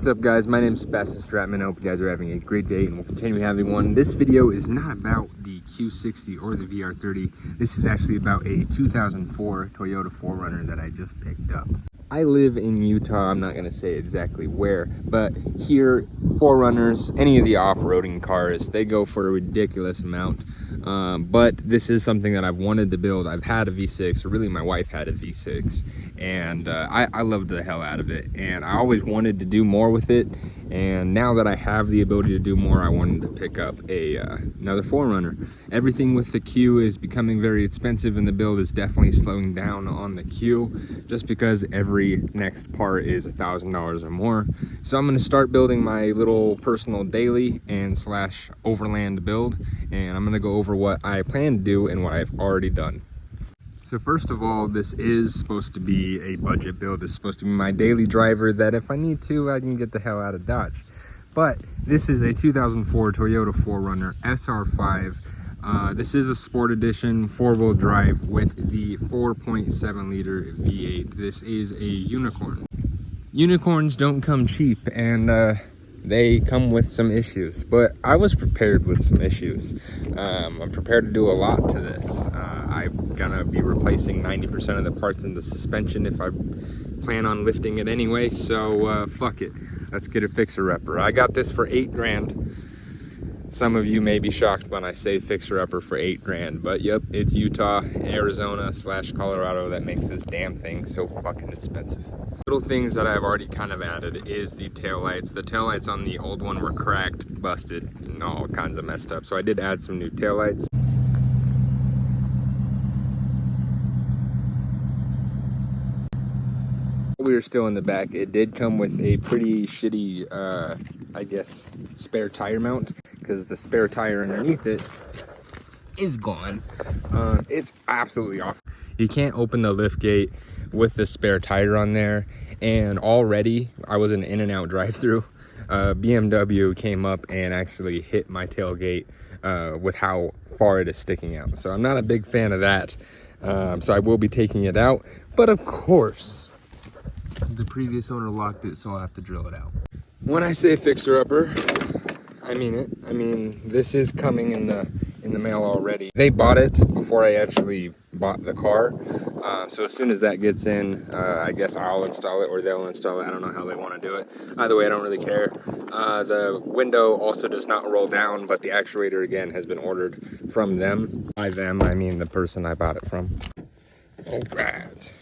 What's up, guys? My name is Sebastian Stratman. I hope you guys are having a great day and will continue having one. This video is not about the Q60 or the VR30. This is actually about a 2004 Toyota 4Runner that I just picked up. I live in Utah. I'm not going to say exactly where, but here, 4Runners, any of the off-roading cars, they go for a ridiculous amount. But this is something that I've wanted to build. I've had a V6, or really my wife had a V6, and I loved the hell out of it, and I always wanted to do more with it. And now that I have the ability to do more, I wanted to pick up another 4Runner. Everything with the Q is becoming very expensive, and the build is definitely slowing down on the Q, just because every next part is $1,000 or more. So I'm going to start building my little personal daily and slash overland build, and I'm going to go over what I plan to do and what I've already done. So first of all, this is supposed to be a budget build. It's supposed to be my daily driver that if I need to, I can get the hell out of Dodge. But this is a 2004 Toyota 4Runner SR5. This is a sport edition 4-wheel drive with the 4.7 liter V8. This is a unicorn. Unicorns don't come cheap, and they come with some issues, but I was prepared with some issues. I'm prepared to do a lot to this. I'm gonna be replacing 90% of the parts in the suspension if I plan on lifting it anyway, so fuck it. Let's get a fixer-upper. I got this for 8 grand. Some of you may be shocked when I say fixer-upper for 8 grand, but yep, it's Utah, Arizona / Colorado that makes this damn thing so fucking expensive. Little things that I've already kind of added is the taillights. The taillights on the old one were cracked, busted, and all kinds of messed up, so I did add some new taillights. We were still in the back. It did come with a pretty shitty, I guess, spare tire mount, because the spare tire underneath it is gone. It's absolutely awful. You can't open the lift gate with the spare tire on there, and already I was an In-N-Out drive-through. BMW came up and actually hit my tailgate with how far it is sticking out. So I'm not a big fan of that. So I will be taking it out, but of course, the previous owner locked it, so I'll have to drill it out. When I say fixer-upper, I mean it. I mean, this is coming in the mail already. They bought it before I actually bought the car. So as soon as that gets in, I guess I'll install it or they'll install it. I don't know how they want to do it. Either way, I don't really care. The window also does not roll down, but the actuator, again, has been ordered from them. By them, I mean the person I bought it from. All right.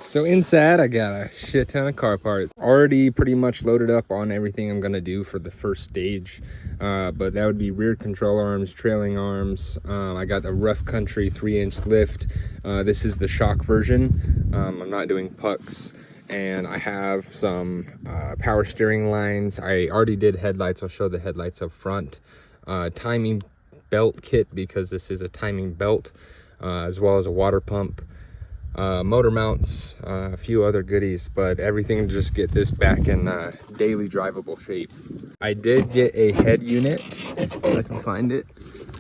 So inside, I got a shit ton of car parts. Already pretty much loaded up on everything I'm gonna do for the first stage. But that would be rear control arms, trailing arms. I got the Rough Country 3-inch lift. This is the shock version. I'm not doing pucks. And I have some power steering lines. I already did headlights. I'll show the headlights up front. Timing belt kit, because this is a timing belt, as well as a water pump. Motor mounts, a few other goodies, but everything to just get this back in daily drivable shape. I did get a head unit, if I can find it.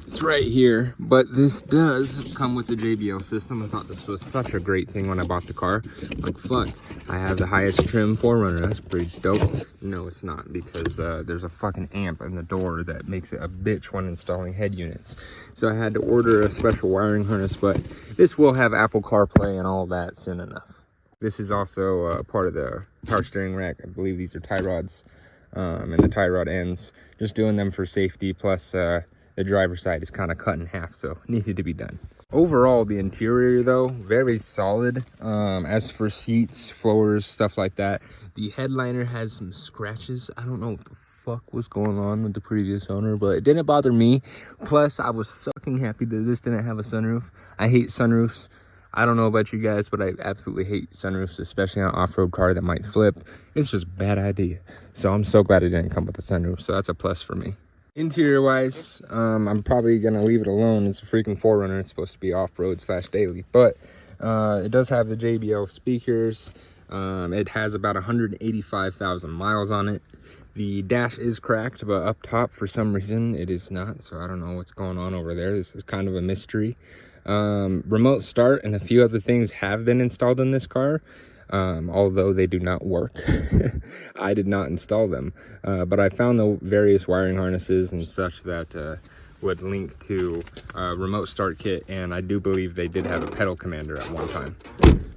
It's right here, but this does come with the JBL system. I thought this was such a great thing when I bought the car. Like, fuck, I have the highest trim 4Runner. That's pretty dope. No, it's not, because there's a fucking amp in the door that makes it a bitch when installing head units. So I had to order a special wiring harness, but this will have Apple CarPlay and all that soon enough. This is also part of the power steering rack. I believe these are tie rods, and the tie rod ends. Just doing them for safety, plus the driver's side is kind of cut in half, so needed to be done. Overall, the interior, though, very solid. As for seats, floors, stuff like that, the headliner has some scratches. I don't know what the fuck was going on with the previous owner, but it didn't bother me. Plus, I was sucking happy that this didn't have a sunroof. I hate sunroofs. I don't know about you guys, but I absolutely hate sunroofs, especially on an off-road car that might flip. It's just a bad idea. So I'm so glad it didn't come with a sunroof, so that's a plus for me. Interior wise, I'm probably gonna leave it alone. It's a freaking 4Runner. It's supposed to be off-road / daily, but it does have the JBL speakers. It has about 185,000 miles on it. The dash is cracked, but up top for some reason it is not, so I don't know what's going on over there. This is kind of a mystery. Remote start and a few other things have been installed in this car. although they do not work. I did not install them, but I found the various wiring harnesses and such that would link to a remote start kit, and I do believe they did have a pedal commander at one time,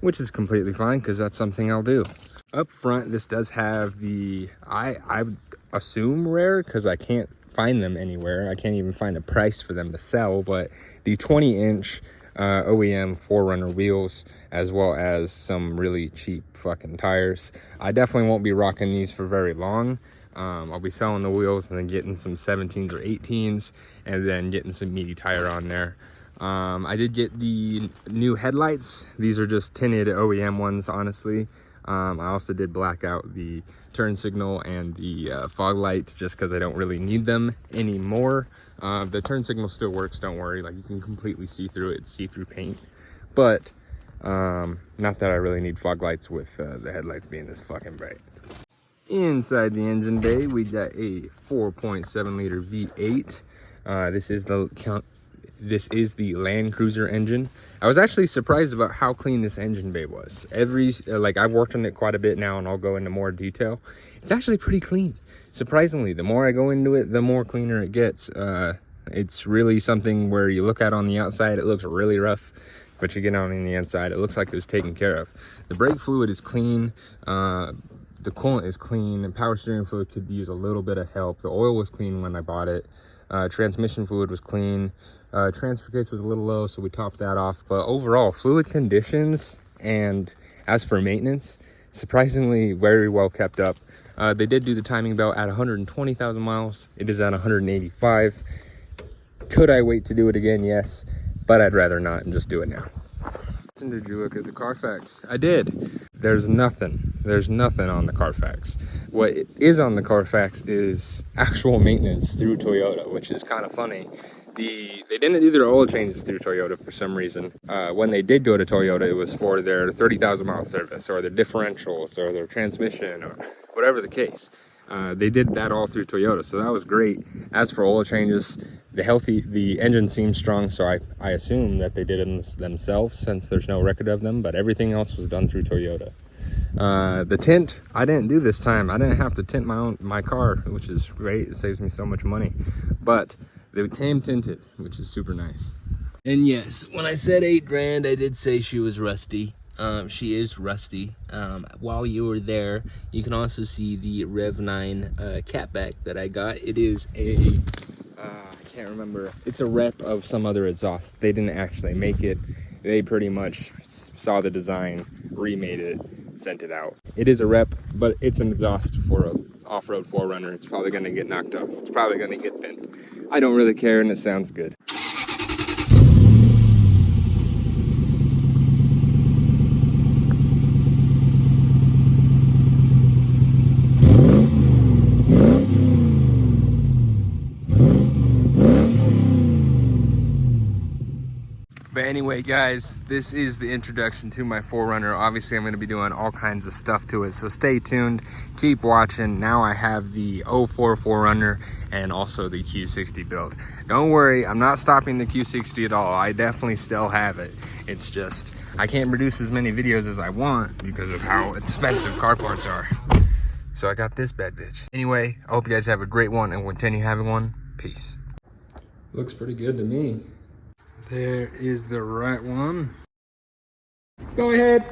which is completely fine because that's something I'll do. Up front, this does have the, I assume rare, because I can't find them anywhere. I can't even find a price for them to sell, but the 20-inch OEM 4Runner wheels, as well as some really cheap fucking tires. I definitely won't be rocking these for very long. I'll be selling the wheels and then getting some 17s or 18s, and then getting some meaty tire on there. I did get the new headlights. These are just tinted OEM ones, honestly. I also did black out the turn signal and the fog lights just because I don't really need them anymore. The turn signal still works, don't worry. Like, you can completely see through it. It's see-through paint. But not that I really need fog lights with the headlights being this fucking bright. Inside the engine bay, we got a 4.7 liter V8. This is the Land Cruiser engine. I was actually surprised about how clean this engine bay was. Like, I've worked on it quite a bit now, and I'll go into more detail. It's actually pretty clean. Surprisingly, the more I go into it, the more cleaner it gets. It's really something where you look at on the outside, it looks really rough, but you get on the inside, it looks like it was taken care of. The brake fluid is clean. The coolant is clean. The power steering fluid could use a little bit of help. The oil was clean when I bought it. Transmission fluid was clean. Transfer case was a little low, so we topped that off. But overall, fluid conditions, and as for maintenance, surprisingly very well kept up. They did do the timing belt at 120,000 miles. It is at 185. Could I wait to do it again? Yes, but I'd rather not and just do it now. Did you look at the Carfax? I did. There's nothing on the Carfax. What is on the Carfax is actual maintenance through Toyota, which is kind of funny. They didn't do their oil changes through Toyota for some reason. When they did go to Toyota, it was for their 30,000 mile service, or their differentials, or their transmission, or whatever the case. They did that all through Toyota, so that was great. As for oil changes, the engine seems strong, so I assume that they did it themselves, since there's no record of them, but everything else was done through Toyota. The tint, I didn't do this time. I didn't have to tint my car, which is great. It saves me so much money. But they came tinted, which is super nice. And yes, when I said 8 grand, I did say she was rusty. She is rusty. While you were there, you can also see the Rev 9 catback that I got. It is a, I can't remember. It's a rep of some other exhaust. They didn't actually make it. They pretty much saw the design, remade it, sent it out. It is a rep, but it's an exhaust for a off-road 4Runner. It's probably going to get knocked off. It's probably going to get bent. I don't really care, and it sounds good. But anyway, guys, this is the introduction to my 4Runner. Obviously, I'm going to be doing all kinds of stuff to it, so stay tuned, keep watching. Now I have the 04 4Runner and also the Q60 build. Don't worry, I'm not stopping the Q60 at all. I definitely still have it. It's just, I can't produce as many videos as I want because of how expensive car parts are. So I got this bad bitch. Anyway, I hope you guys have a great one and continue having one. Peace. Looks pretty good to me. There is the right one. Go ahead.